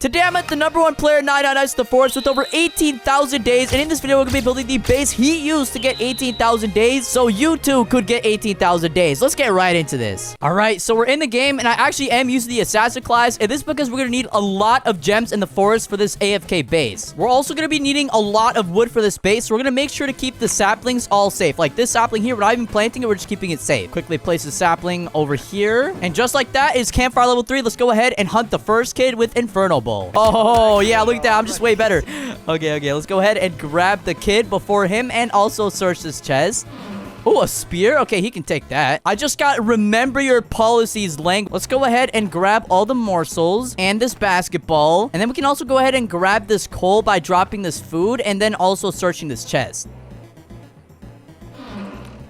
Today I'm at the #1 player 99 the Forest with over 18,000 days, and in this video we're going to be building the base he used to get 18,000 days, so you too could get 18,000 days. Let's get right into this. Alright, so we're in the game, and I actually am using the assassin class, and this is because we're going to need a lot of gems in the forest for this AFK base. We're also going to be needing a lot of wood for this base, so we're going to make sure to keep the saplings all safe. Like this sapling here, we're not even planting it, we're just keeping it safe. Quickly place the sapling over here, and just like that is campfire level 3. Let's go ahead and hunt the first kid with Inferno Bowl. Oh, yeah, look at that. I'm just way better. Okay, let's go ahead and grab the kid before him and also search this chest. Oh, a spear? Okay, he can take that. I just got remember your policies language. Let's go ahead and grab all the morsels and this basketball. And then we can also go ahead and grab this coal by dropping this food and then also searching this chest.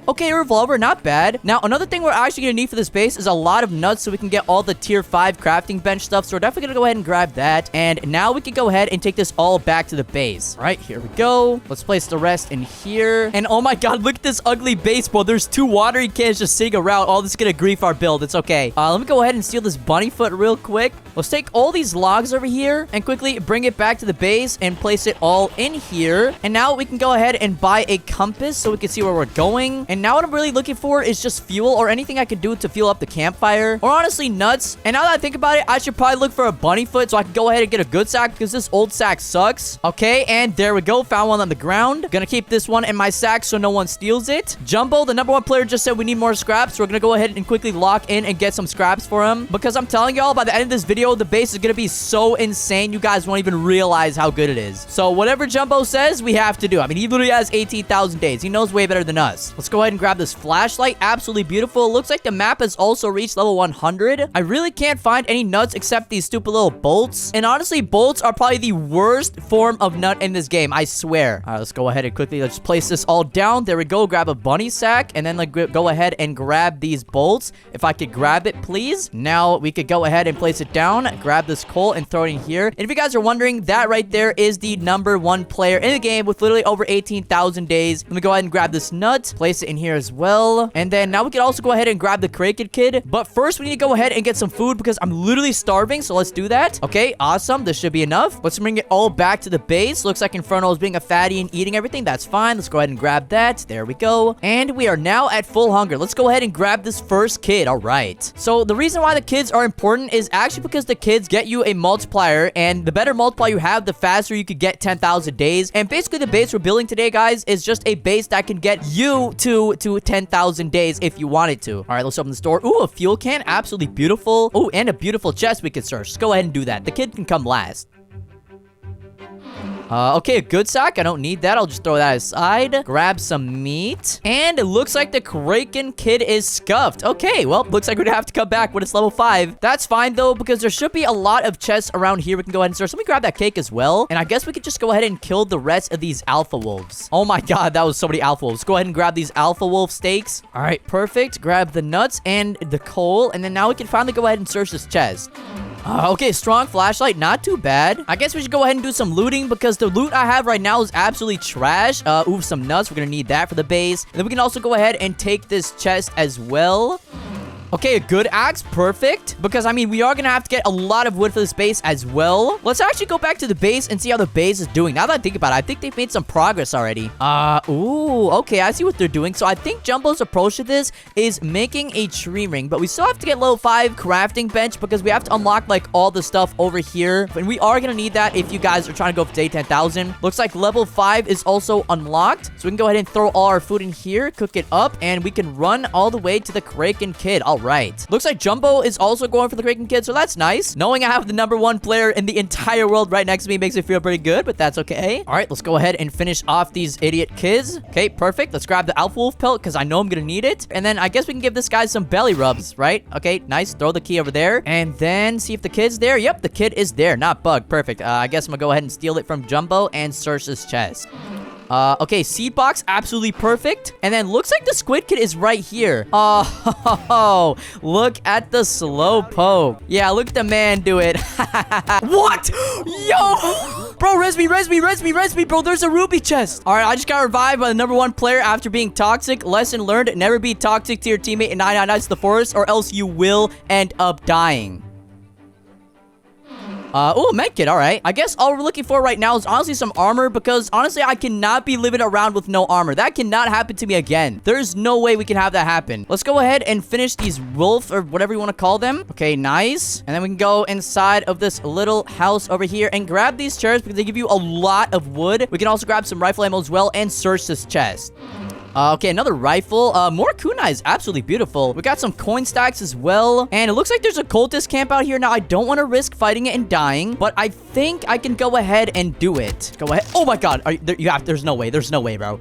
Okay, a revolver, not bad. Now, another thing we're actually going to need for this base is a lot of nuts so we can get all the tier 5 crafting bench stuff. So we're definitely going to go ahead and grab that. And now we can go ahead and take this all back to the base. All right, here we go. Let's place the rest in here. And oh my god, look at this ugly base, bro. There's 2 watering cans just sitting around. All this is going to grief our build. It's okay. Let me go ahead and steal this bunny foot real quick. Let's take all these logs over here and quickly bring it back to the base and place it all in here. And now we can go ahead and buy a compass so we can see where we're going. And now what I'm really looking for is just fuel or anything I could do to fuel up the campfire. Or honestly, nuts. And now that I think about it, I should probably look for a bunny foot so I can go ahead and get a good sack because this old sack sucks. Okay, and there we go. Found one on the ground. Gonna keep this one in my sack so no one steals it. Jumbo, the #1 player, just said we need more scraps. So we're gonna go ahead and quickly lock in and get some scraps for him. Because I'm telling y'all, by the end of this video, the base is gonna be so insane, you guys won't even realize how good it is. So whatever Jumbo says, we have to do. I mean, he literally has 18,000 days. He knows way better than us. Let's go ahead and grab this flashlight. Absolutely beautiful. It looks like the map has also reached level 100. I really can't find any nuts except these stupid little bolts. And honestly, bolts are probably the worst form of nut in this game. I swear. All right, let's go ahead and quickly let's place this all down. There we go. Grab a bunny sack and then like go ahead and grab these bolts. If I could grab it, please. Now we could go ahead and place it down. Grab this coal and throw it in here. And if you guys are wondering, that right there is the #1 player in the game with literally over 18,000 days. Let me go ahead and grab this nut. Place it in here as well. And then now we can also go ahead and grab the Kraken kid. But first, we need to go ahead and get some food because I'm literally starving. So let's do that. Okay, awesome. This should be enough. Let's bring it all back to the base. Looks like Inferno is being a fatty and eating everything. That's fine. Let's go ahead and grab that. There we go. And we are now at full hunger. Let's go ahead and grab this first kid. All right. So the reason why the kids are important is actually because the kids get you a multiplier. And the better multiplier you have, the faster you could get 10,000 days. And basically, the base we're building today, guys, is just a base that can get you to 10,000 days if you wanted to. All right, let's open this door. Ooh, a fuel can. Absolutely beautiful. Ooh, and a beautiful chest we can search. Let's go ahead and do that. The kid can come last. Okay, a good sack. I don't need that. I'll just throw that aside. Grab some meat. And it looks like the Kraken kid is scuffed. Okay, well, looks like we're gonna have to come back when it's level 5. That's fine, though, because there should be a lot of chests around here we can go ahead and search. Let me grab that cake as well. And I guess we could just go ahead and kill the rest of these alpha wolves. Oh my god, that was so many alpha wolves. Go ahead and grab these alpha wolf steaks. All right, perfect. Grab the nuts and the coal. And then now we can finally go ahead and search this chest. Okay, strong flashlight, not too bad. I guess we should go ahead and do some looting because the loot I have right now is absolutely trash. Ooh, some nuts. We're gonna need that for the base. And then we can also go ahead and take this chest as well. Okay, a good axe. Perfect. Because, I mean, we are going to have to get a lot of wood for this base as well. Let's actually go back to the base and see how the base is doing. Now that I think about it, I think they've made some progress already. Ooh, okay. I see what they're doing. So, I think Jumbo's approach to this is making a tree ring. But we still have to get level 5 crafting bench because we have to unlock, like, all the stuff over here. And we are going to need that if you guys are trying to go for day 10,000. Looks like level 5 is also unlocked. So, we can go ahead and throw all our food in here, cook it up, and we can run all the way to the Kraken kid. All right. Looks like Jumbo is also going for the Kraken kid, so that's nice. Knowing I have the #1 player in the entire world right next to me makes me feel pretty good, but that's okay. All right, let's go ahead and finish off these idiot kids. Okay, perfect. Let's grab the alpha wolf pelt because I know I'm gonna need it. And then I guess we can give this guy some belly rubs, right? Okay, nice. Throw the key over there. And then see if the kid's there. Yep, the kid is there. Not bug. Perfect. I guess I'm gonna go ahead and steal it from Jumbo and search this chest. Okay, seed box, absolutely perfect. And then looks like the squid kid is right here. Oh, look at the slow poke. Yeah, look at the man do it. What? Yo! Bro, res me, bro. There's a ruby chest. All right, I just got revived by the #1 player after being toxic. Lesson learned, never be toxic to your teammate in 99 Nights to the Forest or else you will end up dying. Oh, a medkit. All right. I guess all we're looking for right now is honestly some armor because honestly, I cannot be living around with no armor. That cannot happen to me again. There's no way we can have that happen. Let's go ahead and finish these wolf or whatever you want to call them. Okay, nice. And then we can go inside of this little house over here and grab these chairs because they give you a lot of wood. We can also grab some rifle ammo as well and search this chest. Okay, another rifle. More kunais. Absolutely beautiful. We got some coin stacks as well. And it looks like there's a cultist camp out here. Now, I don't want to risk fighting it and dying, but I think I can go ahead and do it. Go ahead. Oh my god. There's no way. There's no way, bro.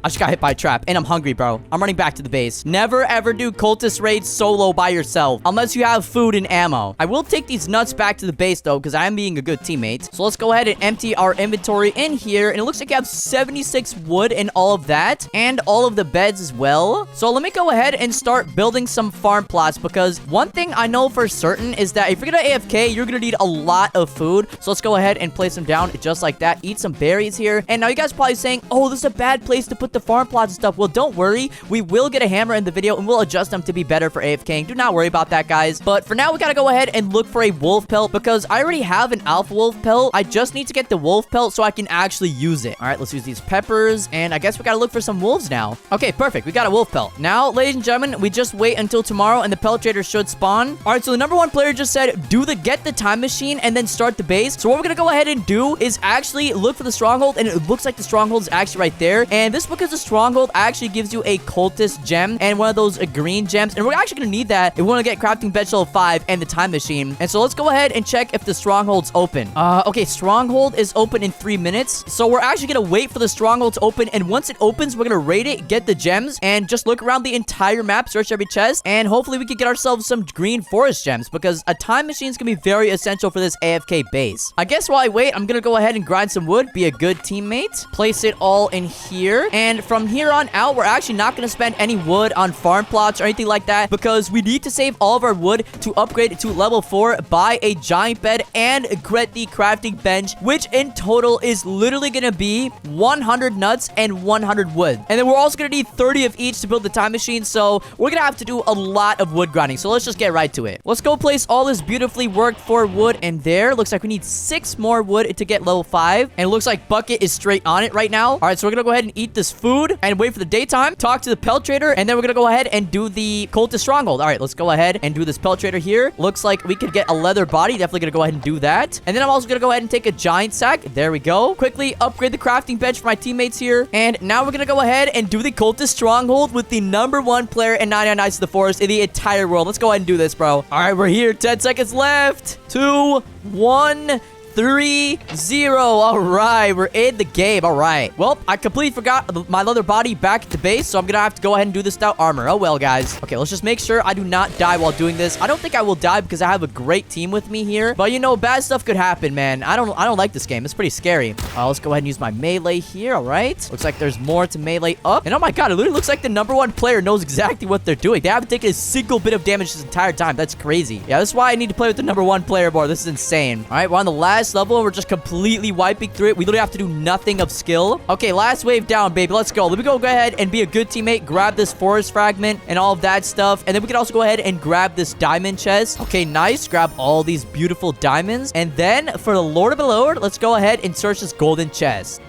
I just got hit by a trap, and I'm hungry, bro. I'm running back to the base. Never, ever do cultist raids solo by yourself, unless you have food and ammo. I will take these nuts back to the base, though, because I am being a good teammate. So let's go ahead and empty our inventory in here, and it looks like you have 76 wood and all of that, and all of the beds as well. So let me go ahead and start building some farm plots, because one thing I know for certain is that if you're gonna AFK, you're gonna need a lot of food. So let's go ahead and place them down just like that. Eat some berries here. And now you guys are probably saying, oh, this is a bad place to put the farm plots and stuff. Well, don't worry. We will get a hammer in the video and we'll adjust them to be better for AFKing. Do not worry about that, guys. But for now, we gotta go ahead and look for a wolf pelt because I already have an alpha wolf pelt. I just need to get the wolf pelt so I can actually use it. All right, let's use these peppers. And I guess we gotta look for some wolves now. Okay, perfect. We got a wolf pelt. Now, ladies and gentlemen, we just wait until tomorrow and the pelt trader should spawn. All right, so the number one player just said, get the time machine and then start the base. So what we're gonna go ahead and do is actually look for the stronghold, and it looks like the stronghold is actually right there. And this because the stronghold actually gives you a cultist gem and one of those green gems, and we're actually gonna need that if we want to get crafting bench level 5 and the time machine. And so let's go ahead and check if the stronghold's open. Okay, stronghold is open in 3 minutes, so we're actually gonna wait for the stronghold to open, and once it opens, we're gonna raid it, get the gems, and just look around the entire map, search every chest, and hopefully we can get ourselves some green forest gems because a time machine is gonna be very essential for this AFK base. I guess while I wait, I'm gonna go ahead and grind some wood, be a good teammate, place it all in here, and from here on out, we're actually not going to spend any wood on farm plots or anything like that because we need to save all of our wood to upgrade to level 4, buy a giant bed, and get the crafting bench, which in total is literally going to be 100 nuts and 100 wood. And then we're also going to need 30 of each to build the time machine, so we're going to have to do a lot of wood grinding. So let's just get right to it. Let's go place all this beautifully worked for wood in there. Looks like we need 6 more wood to get level 5, and it looks like Bucket is straight on it right now. All right, so we're going to go ahead and eat this food and wait for the daytime, talk to the pelt trader, and then we're gonna go ahead and do the cultist stronghold. All right, let's go ahead and do this pelt trader here. Looks like we could get a leather body. Definitely gonna go ahead and do that. And then I'm also gonna go ahead and take a giant sack. There we go. Quickly upgrade the crafting bench for my teammates here. And now we're gonna go ahead and do the cultist stronghold with the number 1 player in 99 Nights of the Forest in the entire world. Let's go ahead and do this, bro. All right, we're here. 10 seconds left. 2, 1... 3, 0. All right, we're in the game. All right. Well, I completely forgot my leather body back at the base, so I'm gonna have to go ahead and do this without armor. Oh, well, guys. Okay, let's just make sure I do not die while doing this. I don't think I will die because I have a great team with me here, but you know, bad stuff could happen, man. I don't like this game. It's pretty scary. Let's go ahead and use my melee here. All right. Looks like there's more to melee up. And oh my god, it literally looks like the number 1 player knows exactly what they're doing. They haven't taken a single bit of damage this entire time. That's crazy. Yeah, that's why I need to play with the number 1 player more. This is insane. All right, we're on the last level and we're just completely wiping through it. We literally have to do nothing of skill. Okay, last wave down, baby. Let's go. Let me go ahead and be a good teammate, grab this forest fragment and all of that stuff, and then we can also go ahead and grab this diamond chest. Okay, nice. Grab all these beautiful diamonds, and then for the Lord of the Lord, let's go ahead and search this golden chest.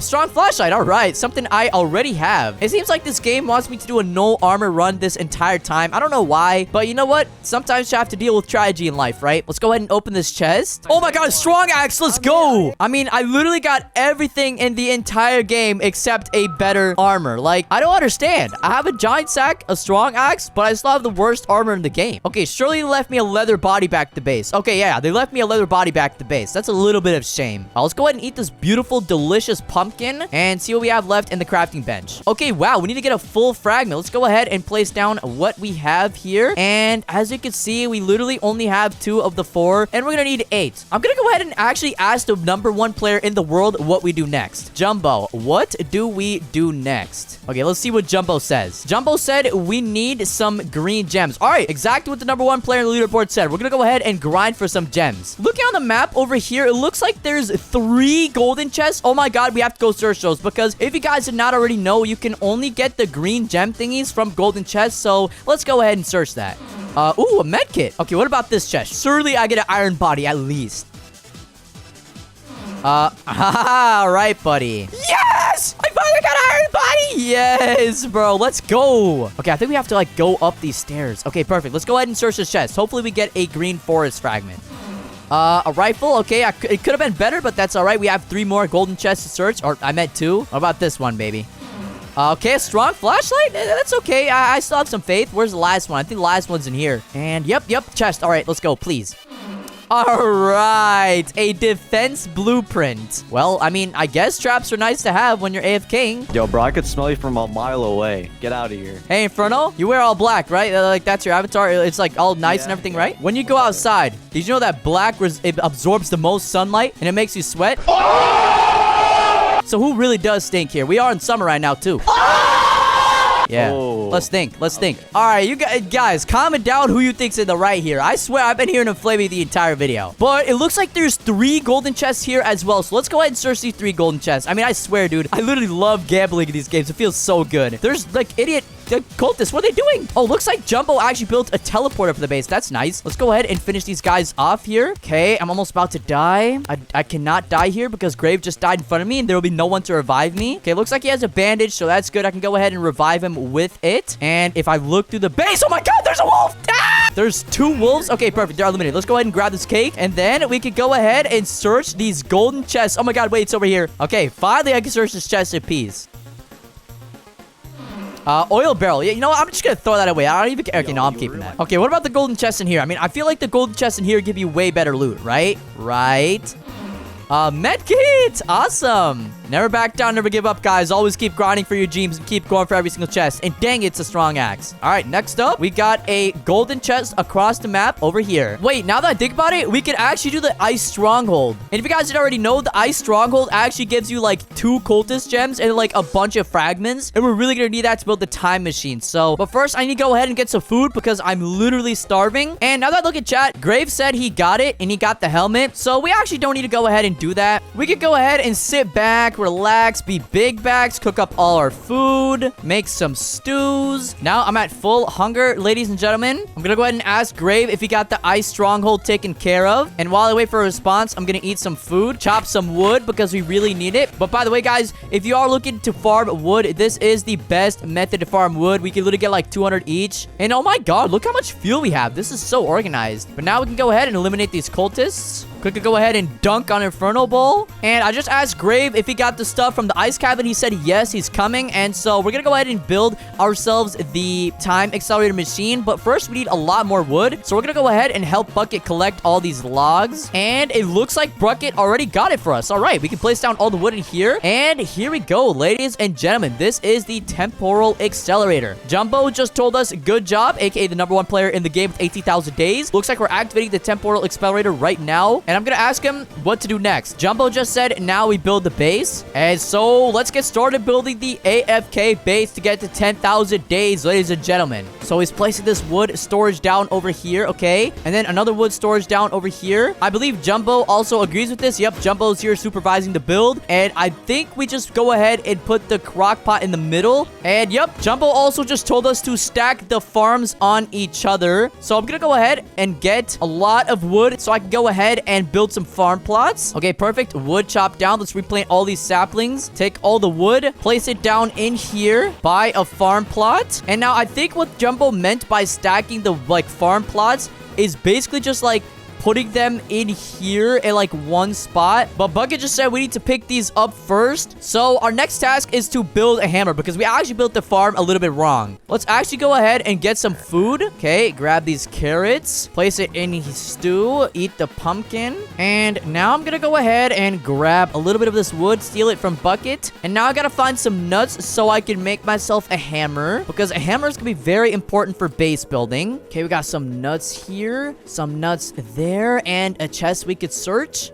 Strong flashlight. All right, something I already have. It seems like this game wants me to do a no armor run this entire time. I don't know why, but you know what? Sometimes you have to deal with tragedy in life, right? Let's go ahead and open this chest. Oh my god, strong axe. Let's go. I mean, I literally got everything in the entire game except a better armor. Like, I don't understand. I have a giant sack, a strong axe, but I still have the worst armor in the game. Okay, surely they left me a leather body back at the base. Okay, yeah, they left me a leather body back at the base. That's a little bit of shame. Let's go ahead and eat this beautiful, delicious pumpkin and see what we have left in the crafting bench. Okay, wow, we need to get a full fragment. Let's go ahead and place down what we have here. And as you can see, we literally only have 2 of the 4, and we're gonna need 8. I'm gonna go ahead and actually ask the number 1 player in the world what we do next. Jumbo, what do we do next? Okay, let's see what Jumbo says. Jumbo said we need some green gems. All right, exactly what the number 1 player in the leaderboard said. We're gonna go ahead and grind for some gems. Looking on the map over here, it looks like there's 3 golden chests. Oh my god, we have to go search those because if you guys did not already know, you can only get the green gem thingies from golden chests. So let's go ahead and search that. Ooh, a med kit. Okay, what about this chest? Surely I get an iron body at least. All right, buddy. Yes! I finally got an iron body! Yes, bro. Let's go. Okay, I think we have to, like, go up these stairs. Okay, perfect. Let's go ahead and search this chest. Hopefully we get a green forest fragment. A rifle. Okay, it could have been better, but that's all right. We have 3 more golden chests to search. Or, I meant 2. What about this one, baby? Okay, a strong flashlight? That's okay. I still have some faith. Where's the last one? I think the last one's in here. And, yep, chest. All right, let's go, please. All right, a defense blueprint. Well, I mean, I guess traps are nice to have when you're AFKing. Yo, bro, I could smell you from a mile away. Get out of here. Hey, Inferno, you wear all black, right? Like, that's your avatar. It's, like, all nice and everything, right? When you go outside, did you know that black it absorbs the most sunlight and it makes you sweat? So who really does stink here? We are in summer right now, too. Yeah. Oh. Let's think. All right, you guys, comment down who you think's in the right here. I swear I've been hearing him flaming the entire video. But it looks like there's 3 golden chests here as well. So let's go ahead and search these 3 golden chests. I mean, I swear, dude, I literally love gambling in these games. It feels so good. There's like idiot cultists. What are they doing? Oh, looks like Jumbo actually built a teleporter for the base. That's nice. Let's go ahead and finish these guys off here. Okay, I'm almost about to die. I cannot die here because Grave just died in front of me and there will be no one to revive me. Okay, looks like he has a bandage, so that's good. I can go ahead and revive him with it. And if I look through the base, oh my god, there's a wolf! Ah! There's 2 wolves. Okay, perfect. They're eliminated. Let's go ahead and grab this cake. And then we can go ahead and search these golden chests. Oh my god, wait, it's over here. Okay, finally I can search this chest in peace. Oil barrel. Yeah, you know what? I'm just gonna throw that away. I don't even care. Okay, no, I'm keeping that. Okay, what about the golden chest in here? I mean, I feel like the golden chests in here give you way better loot, right? Right. Medkit! Awesome! Never back down, never give up, guys. Always keep grinding for your dreams and keep going for every single chest. And dang, it's a strong axe. All right, next up, we got a golden chest across the map over here. Wait, now that I think about it, we could actually do the ice stronghold. And if you guys didn't already know, the ice stronghold actually gives you like 2 cultist gems and like a bunch of fragments. And we're really gonna need that to build the time machine. So, but first, I need to go ahead and get some food because I'm literally starving. And now that I look at chat, Grave said he got it and he got the helmet. So we actually don't need to go ahead and do that. We could go ahead and sit back, relax, be big bags, cook up all our food, make some stews. Now I'm at full hunger, ladies and gentlemen. I'm gonna go ahead and ask Grave if he got the ice stronghold taken care of. And while I wait for a response, I'm gonna eat some food, chop some wood because we really need it. But by the way, guys, if you are looking to farm wood, this is the best method to farm wood. We can literally get like 200 each. And oh my god, look how much fuel we have. This is so organized. But now we can go ahead and eliminate these cultists. Quickly go ahead and dunk on Inferno Bowl. And I just asked Grave if he got the stuff from the ice cabin. He said yes, he's coming. And so we're gonna go ahead and build ourselves the time accelerator machine. But first, we need a lot more wood. So we're gonna go ahead and help Bucket collect all these logs. And it looks like Bucket already got it for us. All right, we can place down all the wood in here. And here we go, ladies and gentlemen. This is the temporal accelerator. Jumbo just told us good job, aka the #1 player in the game with 18,000 days. Looks like we're activating the temporal accelerator right now. And I'm gonna ask him what to do next. Jumbo just said now we build the base. And so let's get started building the AFK base to get to 10,000 days, ladies and gentlemen. So he's placing this wood storage down over here, okay? And then another wood storage down over here. I believe Jumbo also agrees with this. Yep, Jumbo's here supervising the build. And I think we just go ahead and put the crock pot in the middle. And yep, Jumbo also just told us to stack the farms on each other. So I'm gonna go ahead and get a lot of wood so I can go ahead and build some farm plots. Okay, perfect. Wood chopped down. Let's replant all these saplings. Take all the wood, place it down in here, buy a farm plot. And now I think what Jumbo meant by stacking the like farm plots is basically just like putting them in here in like one spot. But Bucket just said we need to pick these up first. So our next task is to build a hammer because we actually built the farm a little bit wrong. Let's actually go ahead and get some food. Okay, grab these carrots, place it in his stew, eat the pumpkin. And now I'm gonna go ahead and grab a little bit of this wood, steal it from Bucket. And now I gotta find some nuts so I can make myself a hammer because a hammer is gonna be very important for base building. Okay, we got some nuts here, some nuts there, and a chest we could search.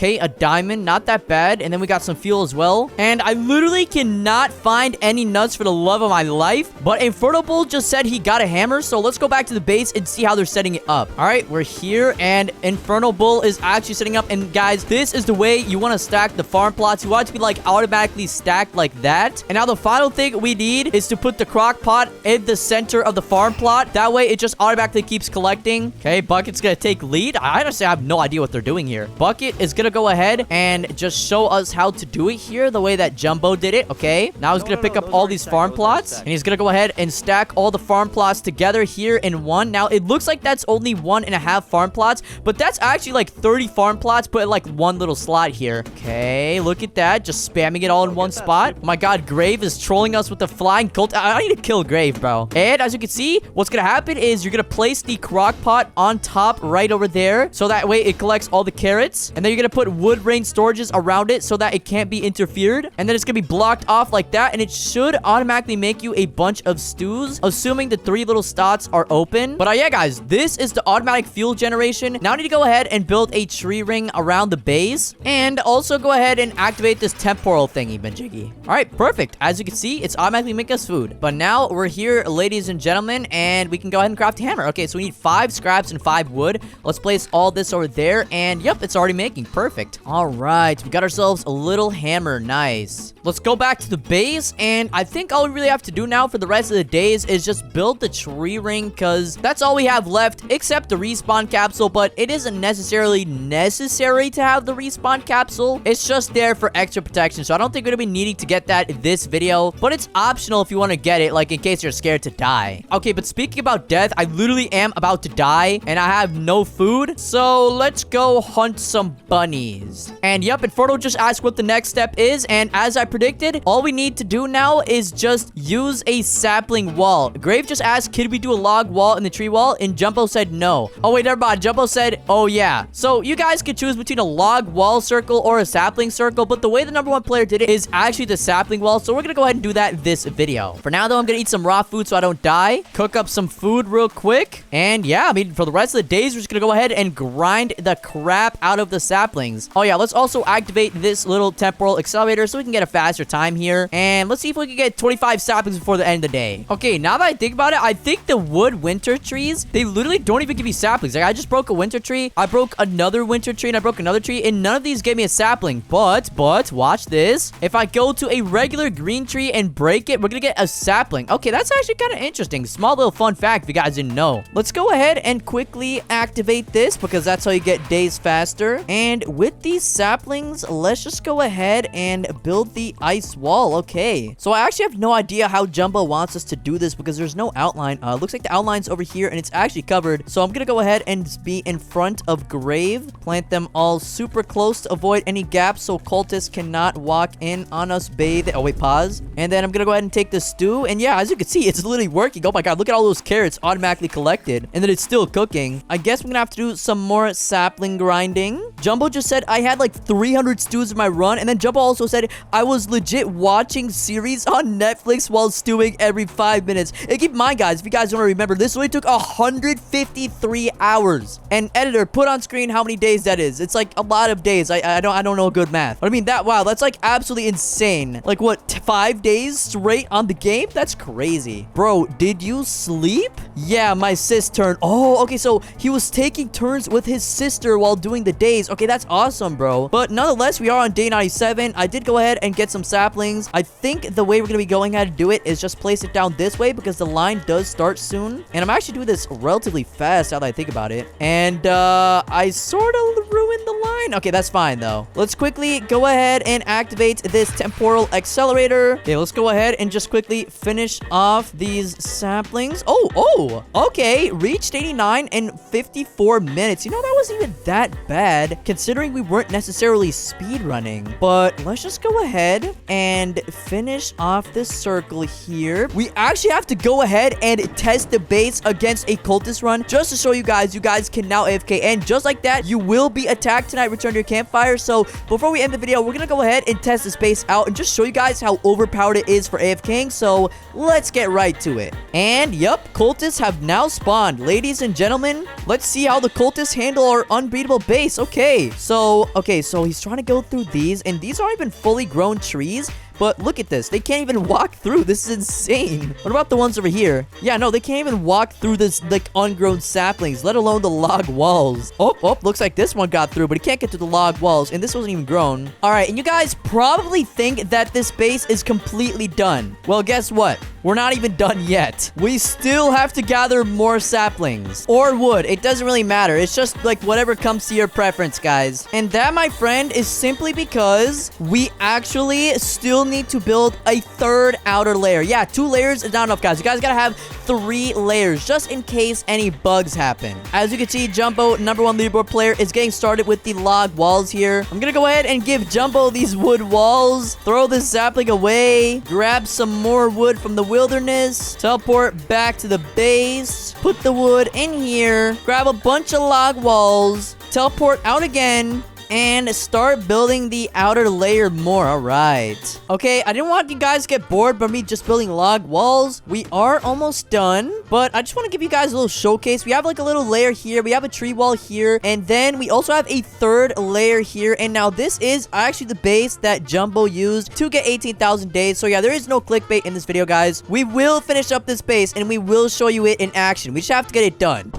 Okay, a diamond, not that bad. And then we got some fuel as well. And I literally cannot find any nuts for the love of my life. But Inferno Bull just said he got a hammer. So let's go back to the base and see how they're setting it up. All right, we're here and Inferno Bull is actually setting up. And guys, this is the way you want to stack the farm plots. You want it to be like automatically stacked like that. And now the final thing we need is to put the crock pot in the center of the farm plot. That way it just automatically keeps collecting. Okay, Bucket's gonna take lead. I honestly have no idea what they're doing here. Bucket is gonna go ahead and just show us how to do it here the way that Jumbo did it. Okay, now he's gonna pick up all these farm plots and he's gonna go ahead and stack all the farm plots together here in one. Now it looks like that's only 1.5 farm plots, but that's actually like 30 farm plots put in like one little slot here. Okay, look at that, just spamming it all in one spot. Oh my god, Grave is trolling us with the flying cult. I need to kill Grave, bro. And as you can see, what's gonna happen is you're gonna place the crock pot on top right over there, so that way it collects all the carrots. And then you're gonna put wood rain storages around it so that it can't be interfered. And then it's gonna be blocked off like that, and it should automatically make you a bunch of stews, assuming the 3 little slots are open. But yeah, guys, this is the automatic fuel generation. Now I need to go ahead and build a tree ring around the base, and also go ahead and activate this temporal thingy, Benjiggy. All right, perfect. As you can see, it's automatically making us food. But now we're here, ladies and gentlemen, and we can go ahead and craft a hammer. Okay, so we need 5 scraps and 5 wood. Let's place all this over there, and yep, it's already making. Perfect. All right, we got ourselves a little hammer. Nice. Let's go back to the base, and I think all we really have to do now for the rest of the days is just build the tree ring, because that's all we have left, except the respawn capsule. But it isn't necessarily necessary to have the respawn capsule. It's just there for extra protection, so I don't think we're gonna be needing to get that in this video, but it's optional if you want to get it, like in case you're scared to die. Okay, but speaking about death, I literally am about to die, and I have no food, so let's go hunt some bunnies. And yep, Inferno just asked what the next step is, and as I predicted, all we need to do now is just use a sapling wall. Grave just asked, could we do a log wall in the tree wall? And Jumbo said no. Oh wait, never mind. Jumbo said, oh yeah. So you guys could choose between a log wall circle or a sapling circle, but the way the #1 player did it is actually the sapling wall, so we're gonna go ahead and do that in this video. For now though, I'm gonna eat some raw food so I don't die, cook up some food real quick, and yeah, I mean, for the rest of the days, we're just gonna go ahead and grind the crap out of the saplings. Oh yeah, let's also activate this little temporal accelerator so we can get a faster time here, and let's see if we can get 25 saplings before the end of the day. Okay, now that I think about it, I think the wood winter trees, they literally don't even give you saplings. Like, I just broke a winter tree, I broke another winter tree, and I broke another tree, and none of these gave me a sapling. But watch this. If I go to a regular green tree and break it, we're gonna get a sapling. Okay, that's actually kind of interesting. Small little fun fact if you guys didn't know. Let's go ahead and quickly activate this, because that's how you get days faster. And with these saplings, let's just go ahead and build the ice wall. Okay, so I actually have no idea how Jumbo wants us to do this, because there's no outline. Looks like the outline's over here, and it's actually covered. So I'm gonna go ahead and be in front of Grave, plant them all super close to avoid any gaps so cultists cannot walk in on us, bathe. Oh wait, pause. And then I'm gonna go ahead and take the stew, and yeah, as you can see, it's literally working. Oh my god, look at all those carrots automatically collected, and then it's still cooking. I guess we're gonna have to do some more sapling grinding. Jumbo just said I had like 300 stews in my run, and then Jumbo also said I was legit watching series on Netflix while stewing every 5 minutes. And keep in mind, guys, if you guys want to remember, this only took 153 hours. And editor, put on screen how many days that is. It's like a lot of days. I don't know good math. But I mean, wow, that's like absolutely insane. Like what, 5 days straight on the game? That's crazy. Bro, did you sleep? Yeah, my sis turned. Oh, okay, so he was taking turns with his sister while doing the days. Okay, that's awesome, bro. But nonetheless, we are on day 97. I did go ahead and get some saplings. I think the way we're gonna be going how to do it is just place it down this way, because the line does start soon. And I'm actually doing this relatively fast now that I think about it. And I sort of ruined the line. Okay, that's fine though. Let's quickly go ahead and activate this temporal accelerator. Okay, let's go ahead and just quickly finish off these saplings. Oh, okay. Reached 89 in 54 minutes. You know, that wasn't even that bad, considering we weren't necessarily speed running. But let's just go ahead and finish off this circle here. We actually have to go ahead and test the base against a cultist run, just to show you guys can now AFK. And just like that, you will be attacked tonight. Return to your campfire. So before we end the video, we're gonna go ahead and test this base out and just show you guys how overpowered it is for AFKing. So let's get right to it. And yep, cultists have now spawned. Ladies and gentlemen, let's see how the cultists handle our unbeatable base. Okay, so he's trying to go through these, and these aren't even fully grown trees. But look at this. They can't even walk through. This is insane. What about the ones over here? Yeah, no, they can't even walk through this, like, ungrown saplings, let alone the log walls. Oh, looks like this one got through, but he can't get to the log walls, and this wasn't even grown. All right, and you guys probably think that this base is completely done. Well, guess what? We're not even done yet. We still have to gather more saplings. Or wood. It doesn't really matter. It's just, like, whatever comes to your preference, guys. And that, my friend, is simply because we actually still need to build a third outer layer. Yeah, 2 layers is not enough, guys. You guys gotta have 3 layers just in case any bugs happen. As you can see, Jumbo, #1 leaderboard player, is getting started with the log walls here. I'm gonna go ahead and give Jumbo these wood walls, throw this sapling away, grab some more wood from the wilderness, teleport back to the base, put the wood in here, grab a bunch of log walls, teleport out again, and start building the outer layer more. All right. Okay, I didn't want you guys to get bored by me just building log walls. We are almost done, but I just want to give you guys a little showcase. We have like a little layer here. We have a tree wall here, and then we also have a third layer here. And now this is actually the base that Jumbo used to get 18,000 days. So yeah, there is no clickbait in this video, guys. We will finish up this base, and we will show you it in action. We just have to get it done.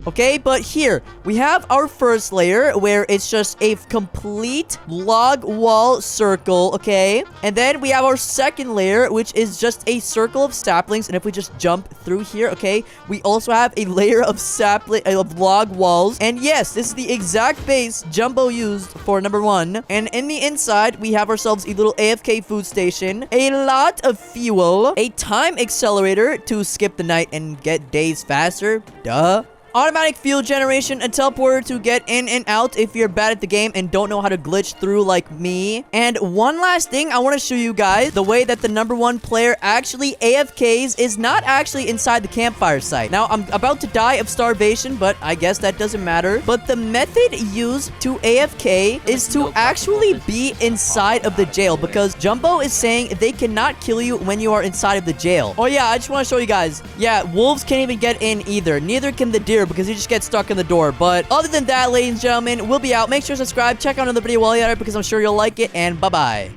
Okay, but here, we have our first layer where it's just a complete log wall circle, okay? And then we have our second layer, which is just a circle of saplings. And if we just jump through here, okay, we also have a layer of log walls. And yes, this is the exact base Jumbo used for #1. And in the inside, we have ourselves a little AFK food station, a lot of fuel, a time accelerator to skip the night and get days faster. Duh. Automatic fuel generation, a teleporter to get in and out if you're bad at the game and don't know how to glitch through like me. And one last thing, I want to show you guys the way that the #1 player actually AFKs is not actually inside the campfire site. Now, I'm about to die of starvation, but I guess that doesn't matter. But the method used to AFK is to actually be inside of the jail, because Jumbo is saying they cannot kill you when you are inside of the jail. Oh yeah, I just want to show you guys. Yeah, wolves can't even get in either. Neither can the deer, because you just get stuck in the door. But other than that, ladies and gentlemen, we'll be out. Make sure to subscribe. Check out another video while you're at it, because I'm sure you'll like it. And bye-bye.